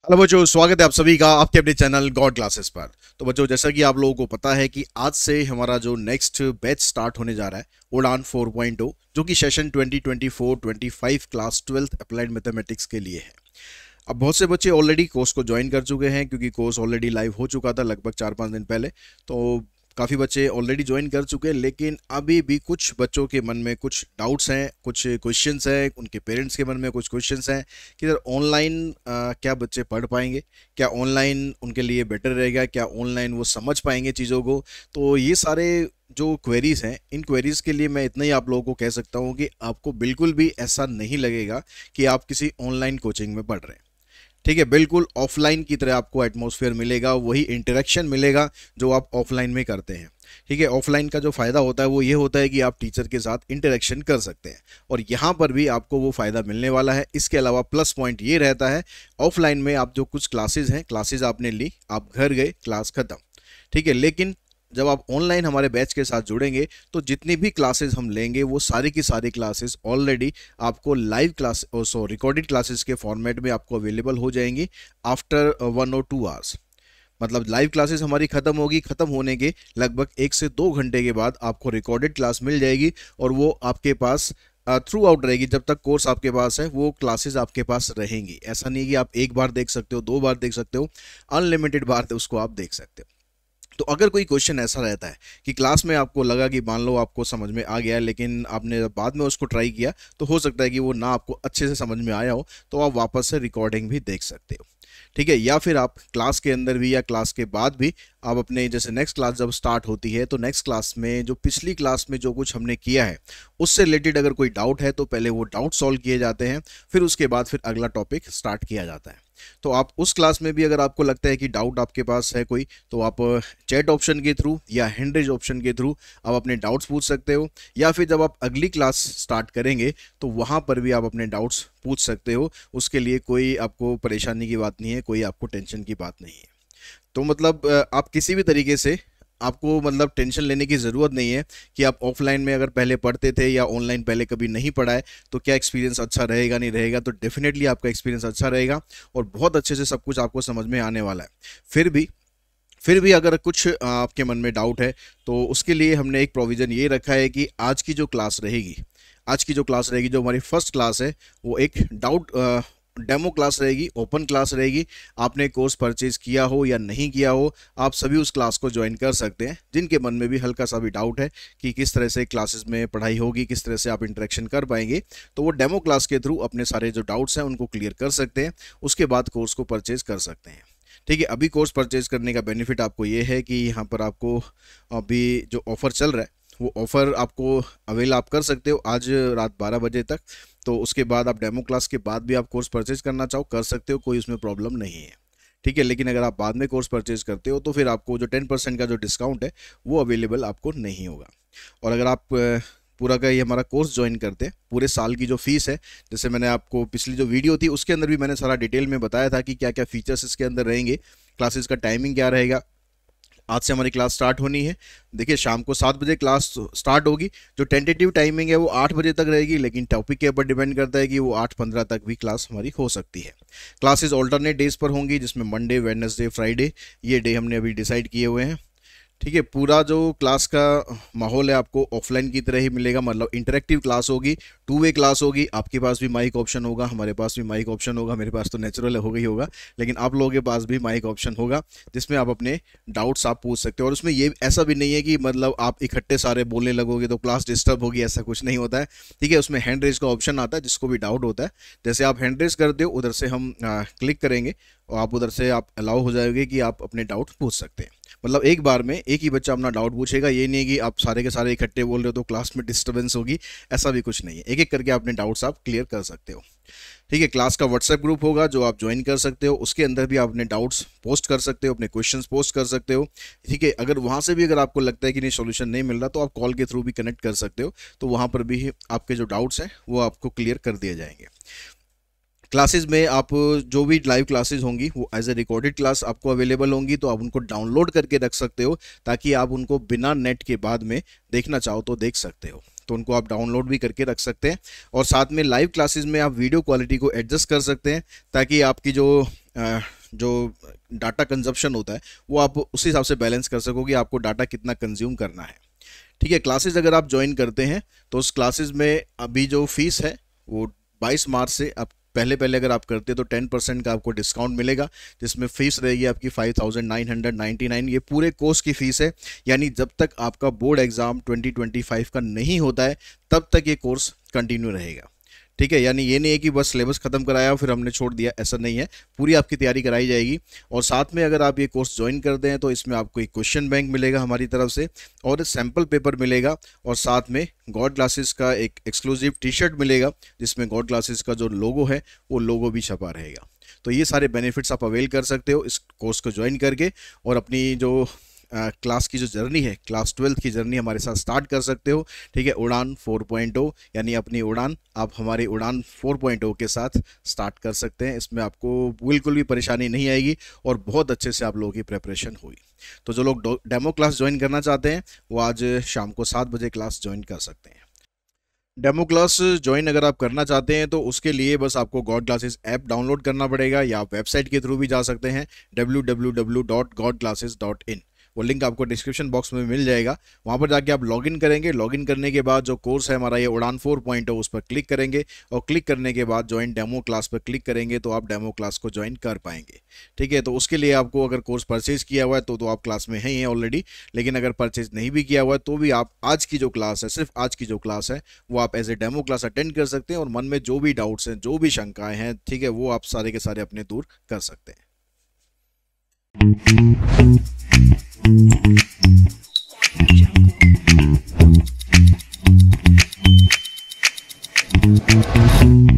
Hello बच्चों, स्वागत है आप सभी का आपके अपने चैनल गॉड क्लासेस पर। तो बच्चों, जैसा कि आप लोगों को पता है कि आज से हमारा जो नेक्स्ट बैच स्टार्ट होने जा रहा है उड़ान 4.0, जो कि session 2024-25 class 12th applied mathematics के लिए है। अब बहुत से बच्चे ऑलरेडी कोर्स को ज्वाइन कर चुके हैं, क्योंकि कोर्स ऑलरेडी लाइव हो चुका था लगभग 4-5 दिन पहले। तो काफ़ी बच्चे ऑलरेडी ज्वाइन कर चुके हैं, लेकिन अभी भी कुछ बच्चों के मन में कुछ डाउट्स हैं, कुछ क्वेश्चंस हैं, उनके पेरेंट्स के मन में कुछ क्वेश्चंस हैं कि सर ऑनलाइन क्या बच्चे पढ़ पाएंगे, क्या ऑनलाइन उनके लिए बेटर रहेगा, क्या ऑनलाइन वो समझ पाएंगे चीज़ों को। तो ये सारे जो क्वेरीज हैं, इन क्वेरीज के लिए मैं इतना ही आप लोगों को कह सकता हूँ कि आपको बिल्कुल भी ऐसा नहीं लगेगा कि आप किसी ऑनलाइन कोचिंग में पढ़ रहे हैं। ठीक है, बिल्कुल ऑफलाइन की तरह आपको एटमॉस्फेयर मिलेगा, वही इंटरेक्शन मिलेगा जो आप ऑफलाइन में करते हैं। ठीक है, ऑफलाइन का जो फ़ायदा होता है वो ये होता है कि आप टीचर के साथ इंटरेक्शन कर सकते हैं, और यहाँ पर भी आपको वो फ़ायदा मिलने वाला है। इसके अलावा प्लस पॉइंट ये रहता है, ऑफलाइन में आप जो कुछ क्लासेज हैं, क्लासेज आपने ली, आप घर गए, क्लास ख़त्म। ठीक है, लेकिन जब आप ऑनलाइन हमारे बैच के साथ जुड़ेंगे तो जितनी भी क्लासेस हम लेंगे वो सारी की सारी क्लासेस ऑलरेडी आपको लाइव क्लास रिकॉर्डेड क्लासेस के फॉर्मेट में आपको अवेलेबल हो जाएंगी आफ्टर 1 और 2 आवर्स। मतलब लाइव क्लासेस हमारी ख़त्म होगी, ख़त्म होने के लगभग 1 से 2 घंटे के बाद आपको रिकॉर्डेड क्लास मिल जाएगी, और वो आपके पास थ्रू आउट रहेगी। जब तक कोर्स आपके पास है वो क्लासेस आपके पास रहेंगी। ऐसा नहीं है कि आप एक बार देख सकते हो, 2 बार देख सकते हो, अनलिमिटेड बार उसको आप देख सकते हो। तो अगर कोई क्वेश्चन ऐसा रहता है कि क्लास में आपको लगा कि मान लो आपको समझ में आ गया, लेकिन आपने बाद में उसको ट्राई किया, तो हो सकता है कि वो ना आपको अच्छे से समझ में आया हो, तो आप वापस से रिकॉर्डिंग भी देख सकते हो। ठीक है, या फिर आप क्लास के अंदर भी या क्लास के बाद भी आप अपने जैसे नेक्स्ट क्लास जब स्टार्ट होती है तो नेक्स्ट क्लास में जो पिछली क्लास में जो कुछ हमने किया है उससे रिलेटेड अगर कोई डाउट है तो पहले वो डाउट सॉल्व किए जाते हैं, फिर उसके बाद फिर अगला टॉपिक स्टार्ट किया जाता है। तो आप उस क्लास में भी अगर आपको लगता है कि डाउट आपके पास है कोई, तो आप चैट ऑप्शन के थ्रू या हैंड रेज ऑप्शन के थ्रू आप अपने डाउट्स पूछ सकते हो, या फिर जब आप अगली क्लास स्टार्ट करेंगे तो वहाँ पर भी आप अपने डाउट्स पूछ सकते हो। उसके लिए कोई आपको परेशानी की बात नहीं है, कोई आपको टेंशन की बात नहीं है। तो मतलब आप किसी भी तरीके से आपको मतलब टेंशन लेने की ज़रूरत नहीं है कि आप ऑफलाइन में अगर पहले पढ़ते थे या ऑनलाइन पहले कभी नहीं पढ़ा है तो क्या एक्सपीरियंस अच्छा रहेगा नहीं रहेगा। तो डेफिनेटली आपका एक्सपीरियंस अच्छा रहेगा और बहुत अच्छे से सब कुछ आपको समझ में आने वाला है। फिर भी अगर कुछ आपके मन में डाउट है तो उसके लिए हमने एक प्रोविज़न ये रखा है कि आज की जो क्लास रहेगी जो हमारी फर्स्ट क्लास है, वो एक डाउट डेमो क्लास रहेगी, ओपन क्लास रहेगी। आपने कोर्स परचेज किया हो या नहीं किया हो, आप सभी उस क्लास को ज्वाइन कर सकते हैं। जिनके मन में भी हल्का सा भी डाउट है कि किस तरह से क्लासेस में पढ़ाई होगी, किस तरह से आप इंटरेक्शन कर पाएंगे, तो वो डेमो क्लास के थ्रू अपने सारे जो डाउट्स हैं उनको क्लियर कर सकते हैं। उसके बाद कोर्स को परचेज कर सकते हैं। ठीक है, अभी कोर्स परचेज करने का बेनिफिट आपको ये है कि यहाँ पर आपको अभी जो ऑफ़र चल रहा है वो ऑफ़र आपको अवेल आप कर सकते हो आज रात 12 बजे तक। तो उसके बाद आप डेमो क्लास के बाद भी आप कोर्स परचेज करना चाहो कर सकते हो, कोई उसमें प्रॉब्लम नहीं है। ठीक है, लेकिन अगर आप बाद में कोर्स परचेज करते हो तो फिर आपको जो 10% का जो डिस्काउंट है वो अवेलेबल आपको नहीं होगा। और अगर आप पूरा का ये हमारा कोर्स ज्वाइन करते हैं, पूरे साल की जो फीस है, जैसे मैंने आपको पिछली जो वीडियो थी उसके अंदर भी मैंने सारा डिटेल में बताया था कि क्या क्या फीचर्स इसके अंदर रहेंगे, क्लासेस का टाइमिंग क्या रहेगा। आज से हमारी क्लास स्टार्ट होनी है। देखिए, शाम को 7 बजे क्लास स्टार्ट होगी। जो टेंटेटिव टाइमिंग है वो 8 बजे तक रहेगी, लेकिन टॉपिक के ऊपर डिपेंड करता है कि वो 8:15 तक भी क्लास हमारी हो सकती है। क्लासेस ऑल्टरनेट डेज पर होंगी, जिसमें मंडे, वेडनेसडे, फ्राइडे ये डे हमने अभी डिसाइड किए हुए हैं। ठीक है, पूरा जो क्लास का माहौल है आपको ऑफलाइन की तरह ही मिलेगा। मतलब इंटरेक्टिव क्लास होगी, 2 वे क्लास होगी। आपके पास भी माइक ऑप्शन होगा, हमारे पास भी माइक ऑप्शन होगा। मेरे पास तो नेचुरल होगा ही होगा, लेकिन आप लोगों के पास भी माइक ऑप्शन होगा जिसमें आप अपने डाउट्स आप पूछ सकते हो। और उसमें ये ऐसा भी नहीं है कि मतलब आप इकट्ठे सारे बोलने लगोगे तो क्लास डिस्टर्ब होगी, ऐसा कुछ नहीं होता है। ठीक है, उसमें हैंड रेज का ऑप्शन आता है, जिसको भी डाउट होता है जैसे आप हैंड रेज करते हो उधर से हम क्लिक करेंगे और आप उधर से आप अलाउ हो जाओगे कि आप अपने डाउट पूछ सकते हैं। मतलब एक बार में एक ही बच्चा अपना डाउट पूछेगा, ये नहीं है कि आप सारे के सारे इकट्ठे बोल रहे हो तो क्लास में डिस्टर्बेंस होगी, ऐसा भी कुछ नहीं है। एक एक करके अपने डाउट्स आप क्लियर कर सकते हो। ठीक है, क्लास का व्हाट्सएप ग्रुप होगा जो आप ज्वाइन कर सकते हो, उसके अंदर भी आप अपने डाउट्स पोस्ट कर सकते हो, अपने क्वेश्चंस पोस्ट कर सकते हो। ठीक है, अगर वहाँ से भी अगर आपको लगता है कि नहीं सोल्यूशन नहीं मिल रहा तो आप कॉल के थ्रू भी कनेक्ट कर सकते हो, तो वहाँ पर भी आपके जो डाउट्स हैं वो आपको क्लियर कर दिए जाएंगे। क्लासेस में आप जो भी लाइव क्लासेस होंगी वो एज ए रिकॉर्डेड क्लास आपको अवेलेबल होंगी, तो आप उनको डाउनलोड करके रख सकते हो ताकि आप उनको बिना नेट के बाद में देखना चाहो तो देख सकते हो। तो उनको आप डाउनलोड भी करके रख सकते हैं। और साथ में लाइव क्लासेस में आप वीडियो क्वालिटी को एडजस्ट कर सकते हैं, ताकि आपकी जो डाटा कंजप्शन होता है वो आप उसी हिसाब से बैलेंस कर सको कि आपको डाटा कितना कंज्यूम करना है। ठीक है, क्लासेस अगर आप ज्वाइन करते हैं तो उस क्लासेस में अभी जो फीस है वो 22 मार्च से आप पहले अगर आप करते हैं तो 10% का आपको डिस्काउंट मिलेगा, जिसमें फीस रहेगी आपकी 5999। ये पूरे कोर्स की फ़ीस है, यानी जब तक आपका बोर्ड एग्ज़ाम 2025 का नहीं होता है तब तक ये कोर्स कंटिन्यू रहेगा। ठीक है, यानी ये नहीं है कि बस सिलेबस खत्म कराया फिर हमने छोड़ दिया, ऐसा नहीं है, पूरी आपकी तैयारी कराई जाएगी। और साथ में अगर आप ये कोर्स ज्वाइन करते हैं तो इसमें आपको एक क्वेश्चन बैंक मिलेगा हमारी तरफ से, और सैम्पल पेपर मिलेगा, और साथ में गॉड क्लासेस का एक एक्सक्लूसिव टी शर्ट मिलेगा जिसमें गॉड क्लासेस का जो लोगो है वो लोगो भी छपा रहेगा। तो ये सारे बेनिफिट्स आप अवेल कर सकते हो इस कोर्स को ज्वाइन करके, और अपनी जो क्लास की जो जर्नी है, क्लास 12th की जर्नी हमारे साथ स्टार्ट कर सकते हो। ठीक है, उड़ान 4.0 यानी अपनी उड़ान आप हमारी उड़ान 4.0 के साथ स्टार्ट कर सकते हैं। इसमें आपको बिल्कुल भी परेशानी नहीं आएगी और बहुत अच्छे से आप लोगों की प्रिपरेशन हुई। तो जो लोग डेमो क्लास ज्वाइन करना चाहते हैं वो आज शाम को 7 बजे क्लास ज्वाइन कर सकते हैं। डेमो क्लास ज्वाइन अगर आप करना चाहते हैं तो उसके लिए बस आपको गॉड क्लासेस ऐप डाउनलोड करना पड़ेगा, या आप वेबसाइट के थ्रू भी जा सकते हैं www.godclasses.in। वो लिंक आपको डिस्क्रिप्शन बॉक्स में मिल जाएगा। वहाँ पर जाके आप लॉगिन करेंगे, लॉगिन करने के बाद जो कोर्स है हमारा ये उड़ान 4.0 उस पर क्लिक करेंगे, और क्लिक करने के बाद ज्वाइन डेमो क्लास पर क्लिक करेंगे तो आप डेमो क्लास को ज्वाइन कर पाएंगे। ठीक है, तो उसके लिए आपको अगर कोर्स परचेज किया हुआ है तो आप क्लास में हैं ऑलरेडी, लेकिन अगर परचेज नहीं भी किया हुआ है तो भी आप आज की जो क्लास है, सिर्फ आज की जो क्लास है वो आप as a demo class attend कर सकते हैं, और मन में जो भी डाउट्स हैं, जो भी शंकाएँ हैं, ठीक है, वो आप सारे के सारे अपने दूर कर सकते हैं। Jungle.